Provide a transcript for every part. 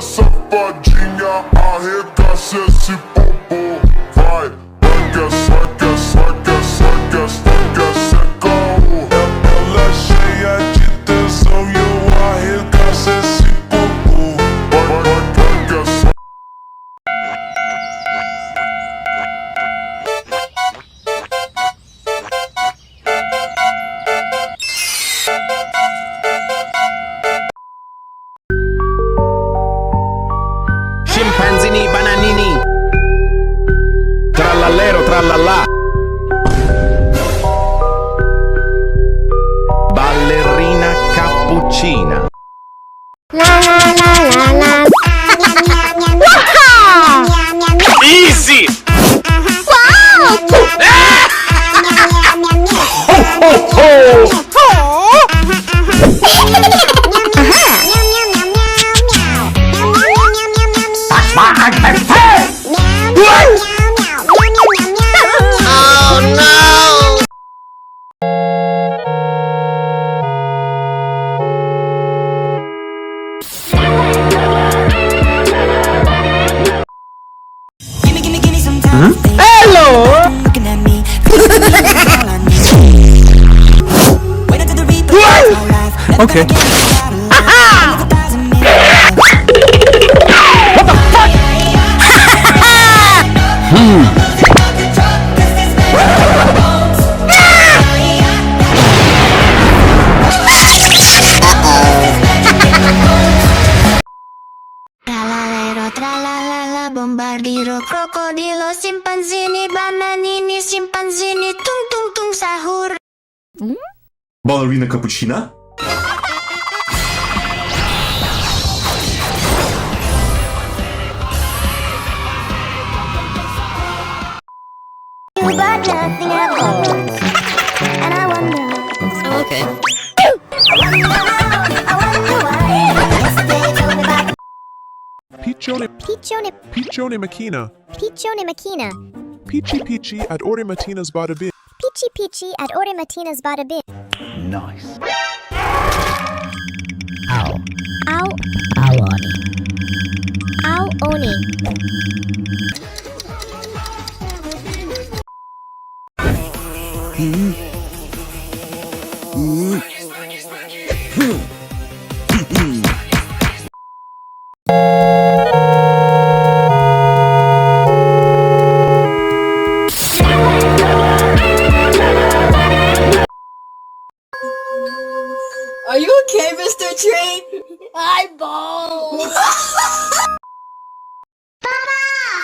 safadinha arregaça esse popô. Vai, seca o. Ela é cheia de tesão e eu arregaço esse popô. Scimpanzini bananini, trallallero trallallà, ballerina cappuccina. Easy! Wow! Oh no! Gimme some time. Hello! Looking at me. All I need. Wait until the replay of my life. Okay. What the fuck? Tralalero, tralalala, bombardiro, crocodilo, scimpanzini, bananini, scimpanzini, tung tung tung sahur. Ballerina cappuccina? But nothing happens, and I wonder. Oh, okay. I wonder why. Yesterday told me about Piccione, Piccione, piccione macchina. Piccione Machina. Peachy peachy at Ore Matina's bada bit. Peachy Peachy at Ore Matina's bada bit. Nice. Ow. Ow Oni. Are you okay, Mr. Tree? Eyeball!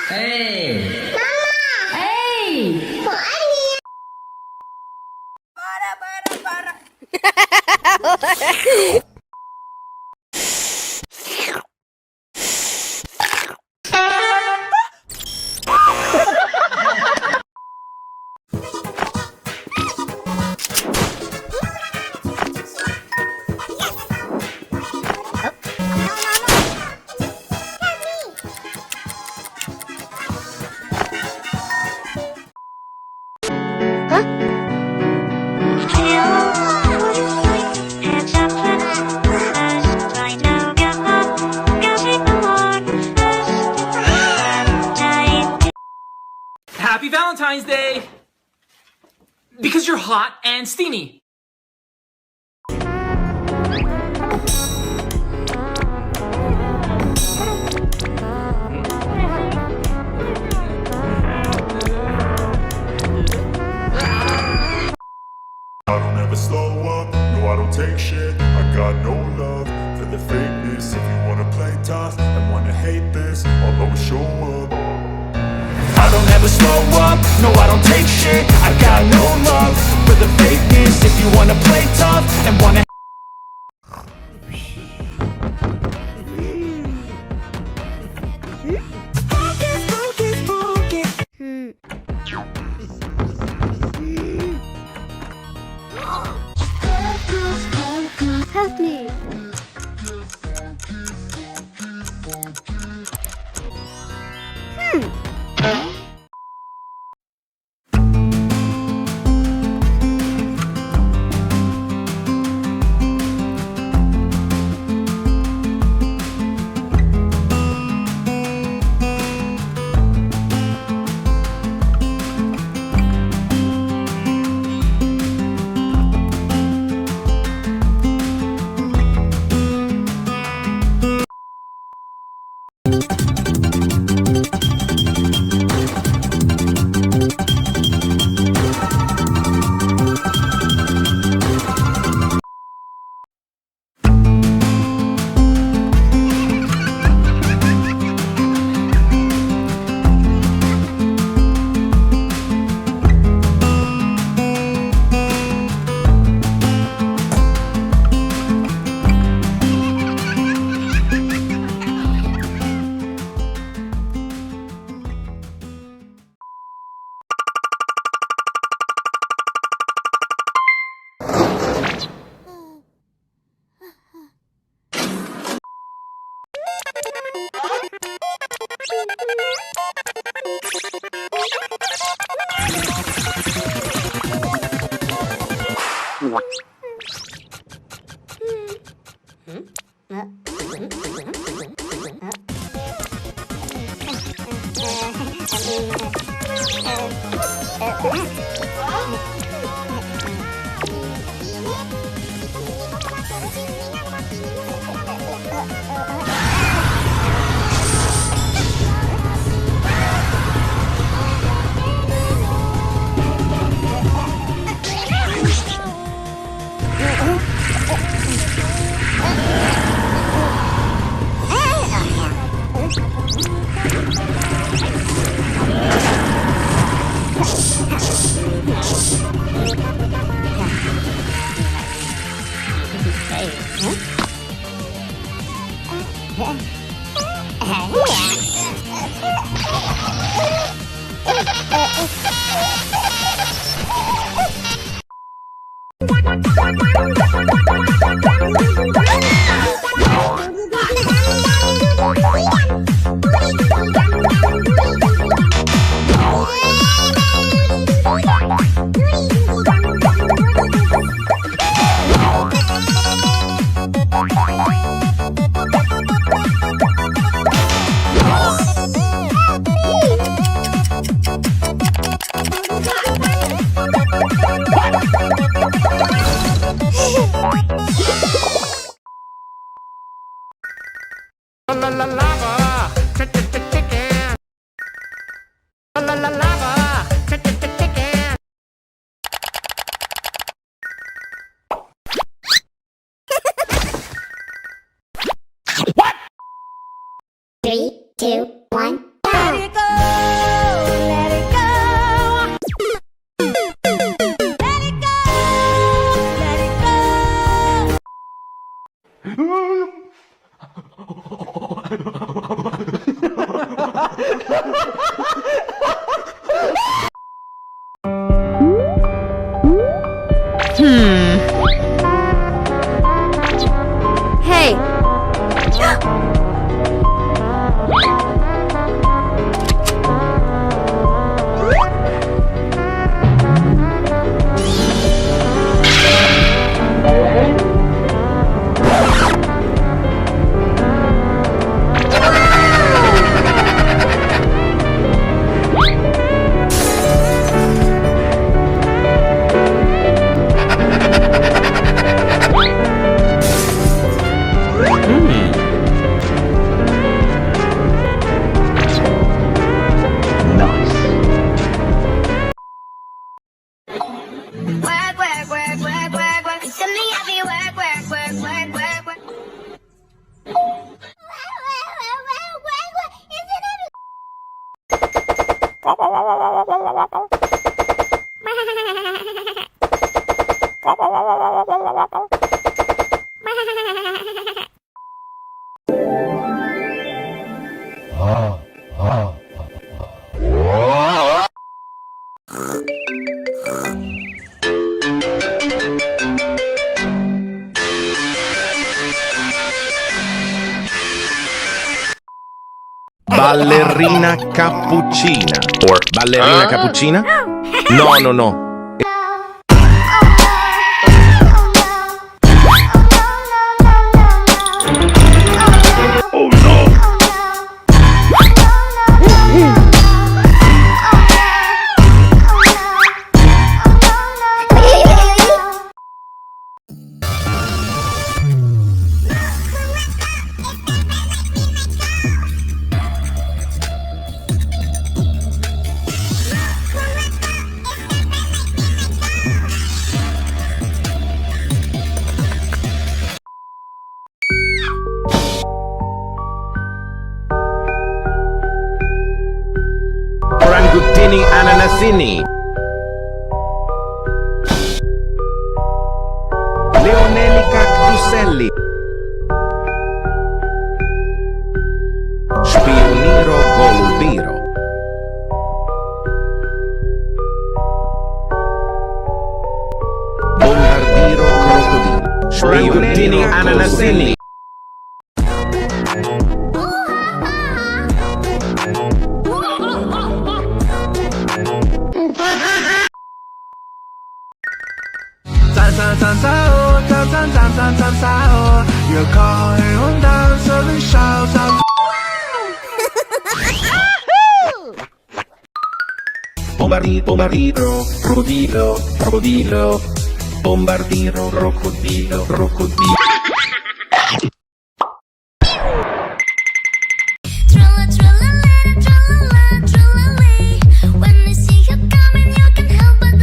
Hey! Hey! Happy Valentine's Day! Because you're hot and steamy. I don't ever slow up, no I don't take shit. I got no love for the fakeness. If you wanna play tough and wanna hate this, I'll always show up. I don't ever slow up, no I don't take shit. I got no love for the fakeness. If you wanna play tough and wanna Help me. Three, two, one. Let it go, let it go. Let it go, let it Hey! Work, work, work, work, work, work. To me, I be work, work, work, work, work, work. Ballerina cappuccina. Or ballerina cappuccina? No, no, no. Orangutini ananasini. Leonelli cactuselli. Spioniro golubiro. Bombardiro crocodilo. Spionini ananasini. Tung Tung Sahur，月光黑红灯，手里烧烧。Bombardiro, crocodilo, crocodilo. Bombardiro, crocodilo, crocodilo. When they see you coming, you can help but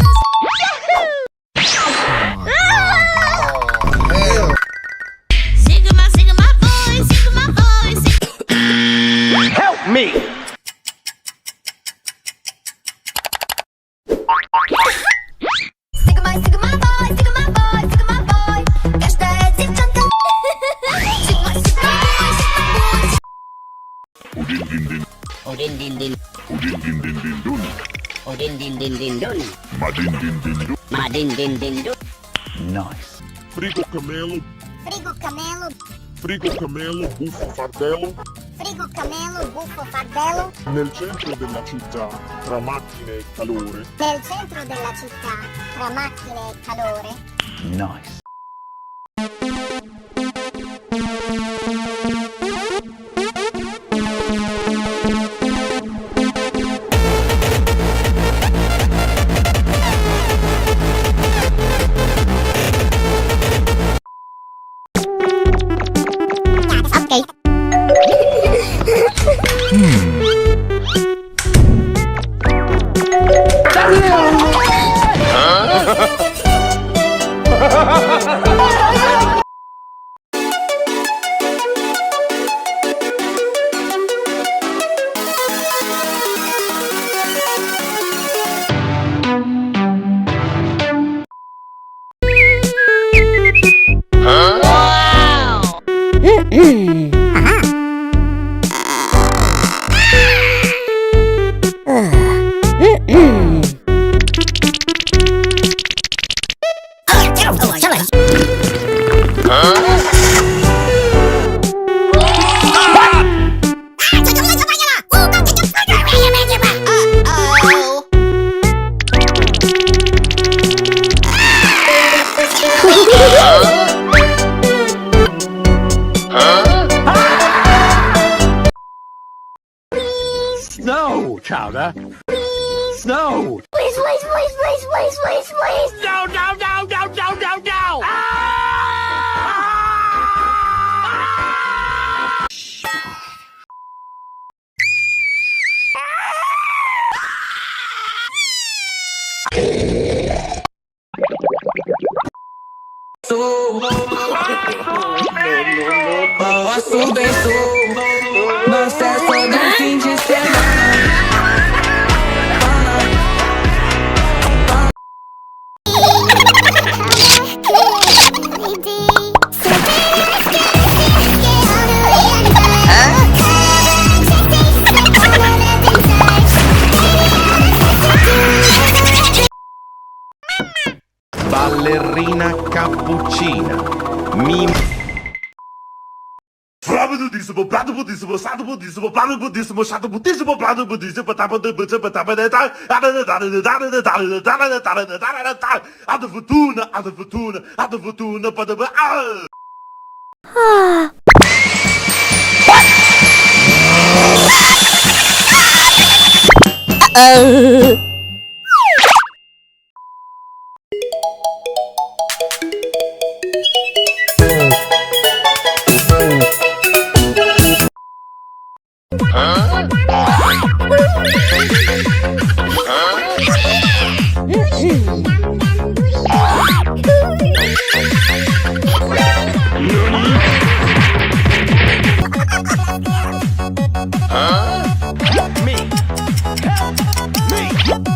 sing my voice, sing my voice. Help me! Sing my voice, sing my voice, sing my voice. Każda dziewczynka. Sing my voice. Udin din din. Udin din din din dun. Udin din din din dun. Madin din din dun. Madin din din dun. Frigo camelo, Frigo camelo, frigo camelo, buffo fardello. frigo camelo, buffo fardello. Nel centro della città, tra macchine e calore. Nel centro della città, tra macchine e calore. Okay. Snow, Chowder. Snow. Please, please, please, please, please, please, please. No, no, no, no, no, no, no. Não cessa, não fim de semana. Ballerina cappuccina. Bravo budíssimo, prato budíssimo, sato budíssimo, prato budíssimo, chato budíssimo, prato budíssimo, a da fortuna, para Me. Help me.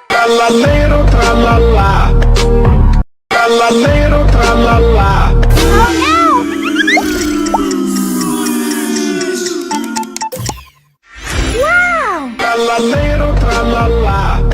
Trallallero trallalla. Trallallero trallalla. Trallallero trallalla.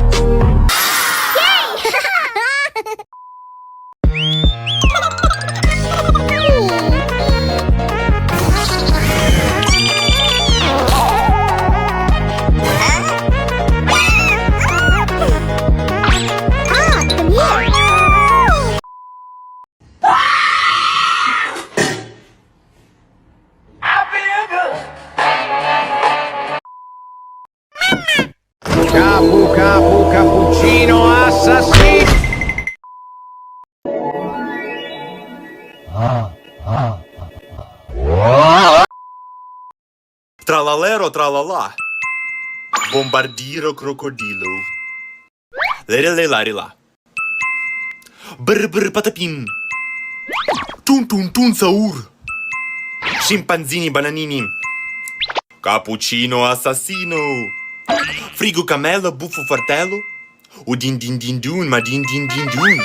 Cappuccino assassino. Trallallero trallalla. Bombardiro crocodilo. Lerele larila. Brr brr patapin. Tung tung tung sahur. Scimpanzini bananini. Cappuccino assassino. Frigo cammello, buffo fartello. O din din din dun, ma din din din dun.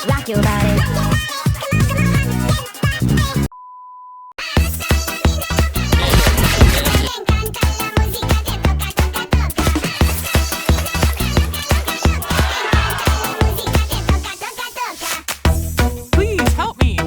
Rock your body. Please help me.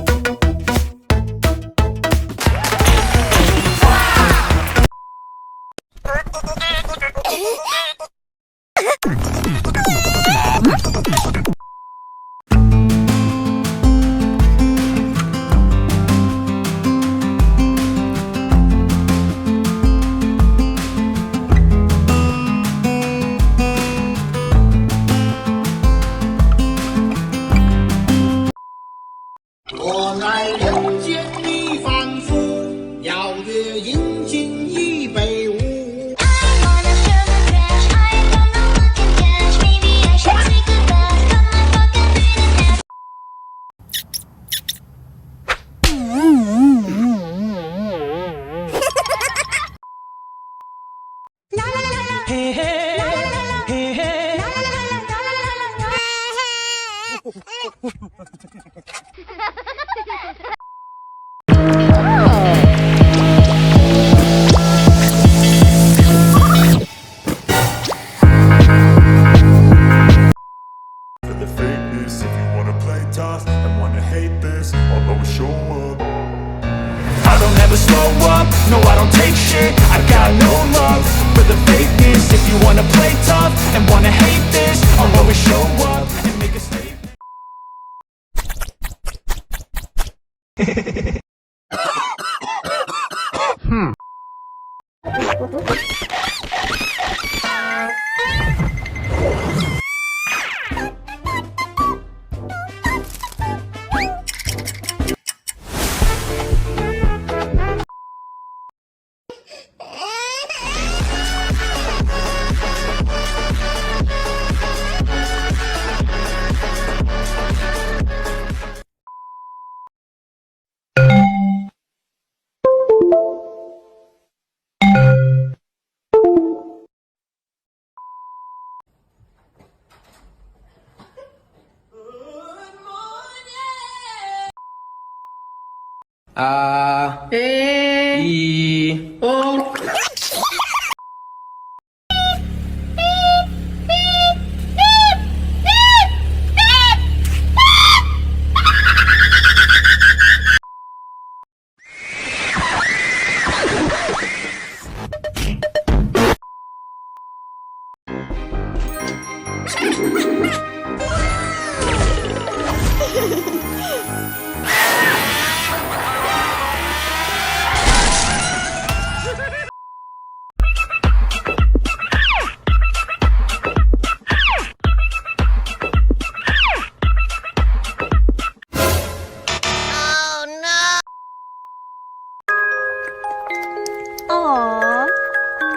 For the fakeness, if you wanna play tough and wanna hate this, I'll always show up. I don't ever slow up, no I don't take shit. I got no love for the fakeness. If you wanna play tough and wanna hate this, I'll always show up and make a statement.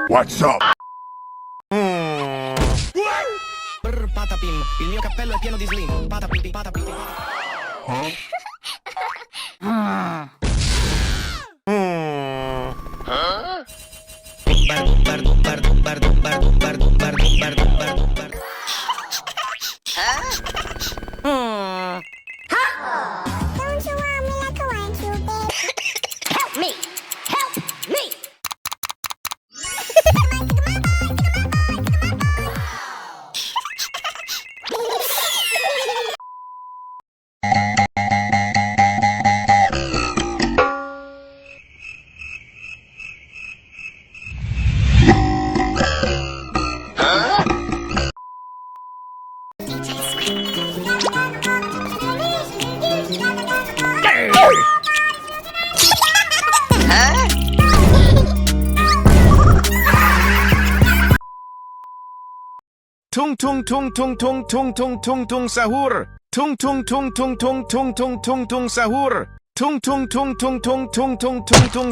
What's up? Patapim, il mio cappello è pieno di slim. Patapim, patapim. Don't you want me like I want you, babe? Help me! Help me! Tung Tung Tung Tung Tung Tung Tung Tung Tung Sahur. Tung Tung Tung Tung Tung Tung Tung Tung Tung Sahur. Tung Tung Tung Tung Tung Tung Tung Tung Tung.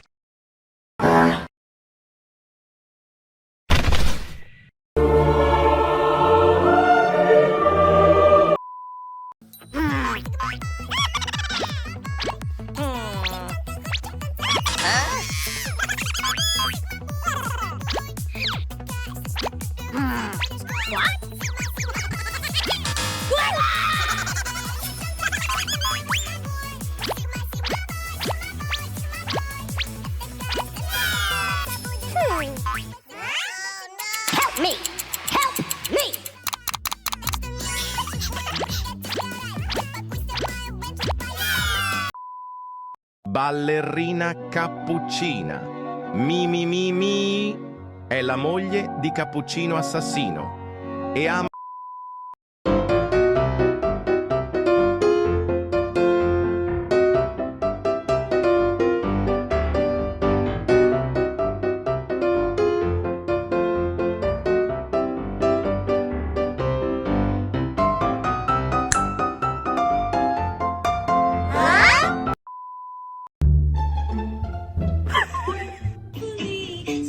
Help me! Help me! Ballerina cappuccina. Mi mi mi mi. È la moglie di Cappuccino Assassino. E ama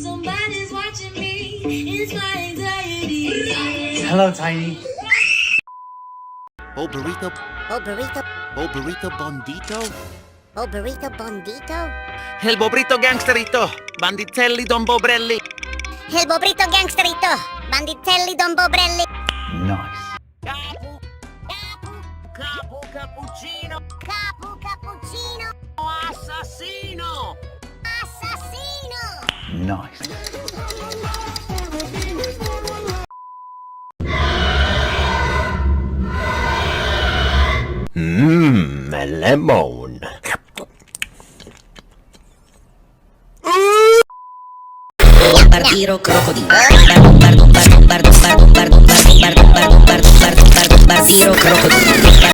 Somebody's watching me. It's my anxiety. Hello, Tiny. Oh burrito, Oh burrito, oh burrito bondito. oh burrito bondito. Il bobrito gangsterito, banditelli don bobrelli. Il bobrito gangsterito, banditelli don bobrelli. Nice. Capu, capu, capu cappuccino, Capu cappuccino, assassino. assassino. Nice. lemon. Barbiro crocodilo. Barbiro crocodilo.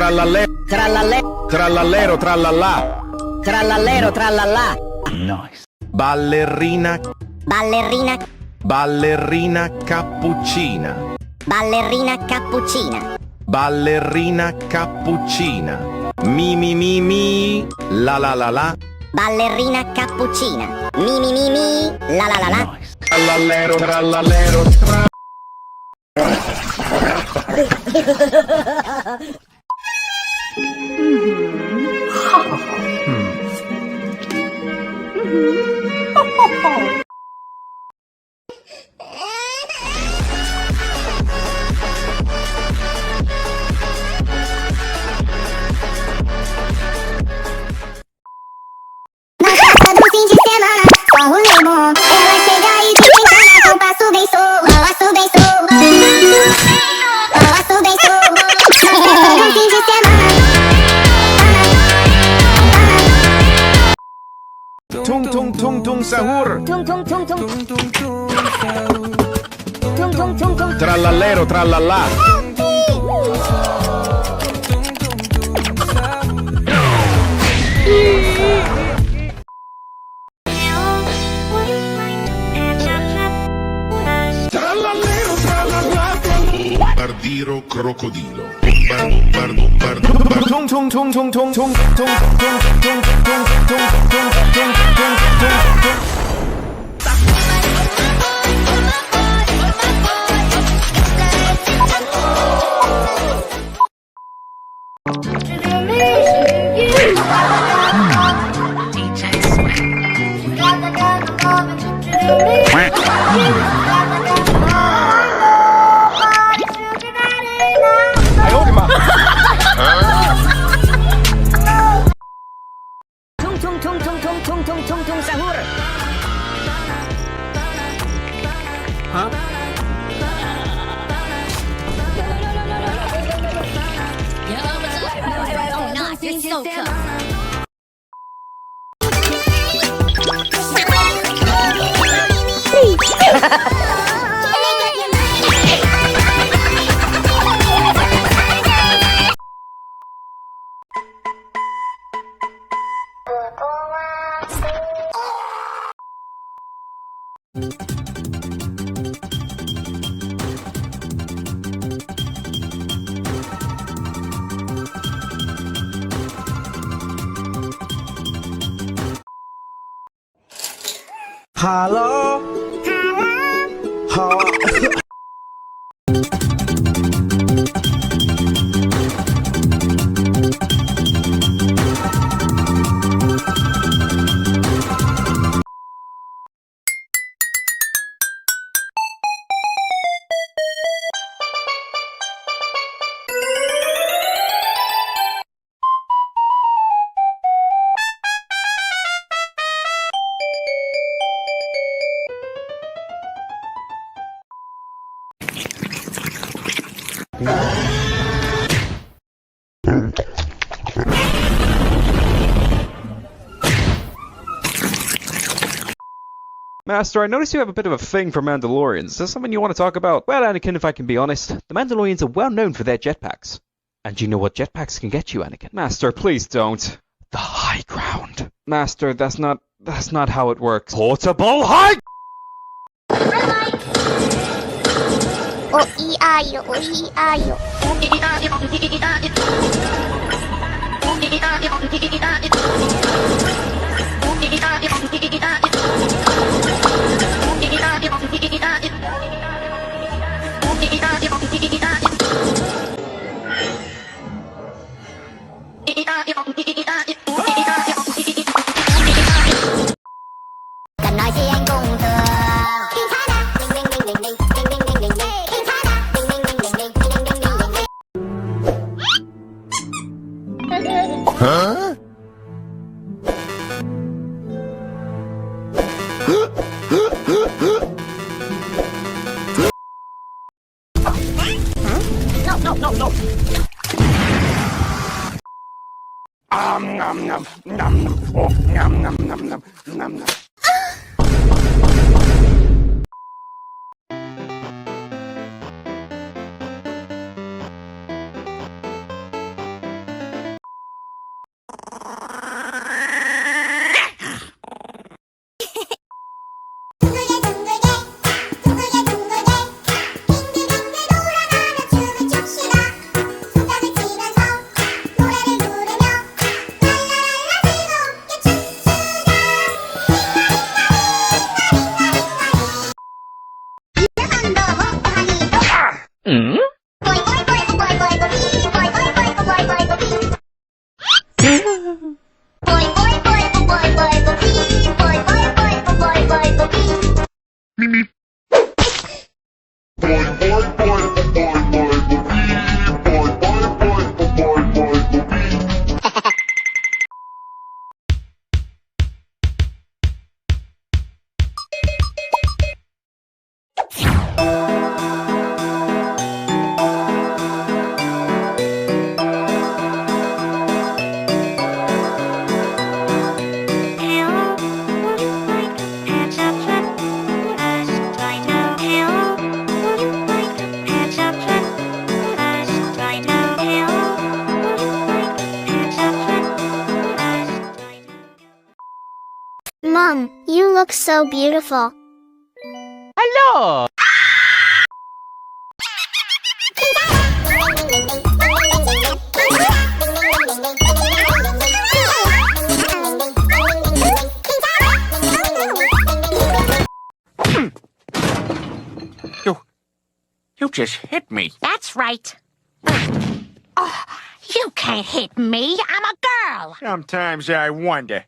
Trallallero trallallà. Trallallero trallallà. Ballerina. Ballerina, Ballerina cappuccina. ballerina cappuccina. Ballerina cappuccina. Mi mi mi mi. La la la la. Ballerina cappuccina. Mi mi mi mi, la la la la. Trallallero trallallero tra. Na festa do fim de semana, só o limão. Ela chega e me engana com passo bem solto. Passo bem solto. Passo bem solto. Na festa do fim de semana. Tung tung tung tung sahur. Tung tung tung tung. Tung tung tung tung. Trallallero trallallà. Trallallero, trallallà. Bombardiro crocodilo. Bombardiro. Tung tung tung tung tung tung tung tung tung tung tung tung tung tung. Tung tung tung tung tung tung tung tung tung sahur. Oh, nice. You're so tough. Hello? Hello? Master, I notice you have a bit of a thing for Mandalorians. Is there something you want to talk about? Well, Anakin, if I can be honest, the Mandalorians are well known for their jetpacks. And you know what jetpacks can get you, Anakin? Master, please don't. The high ground. Master, that's not how it works. Portable high... O i aio, o i aio. Cần nói gì anh cũng được. Huh? No, no, no. Nom nom nom nom. Oh, nom nom nom nom nom nom. Mom, you look so beautiful. Hello! You just hit me. That's right. Oh, you can't hit me. I'm a girl. Sometimes I wonder.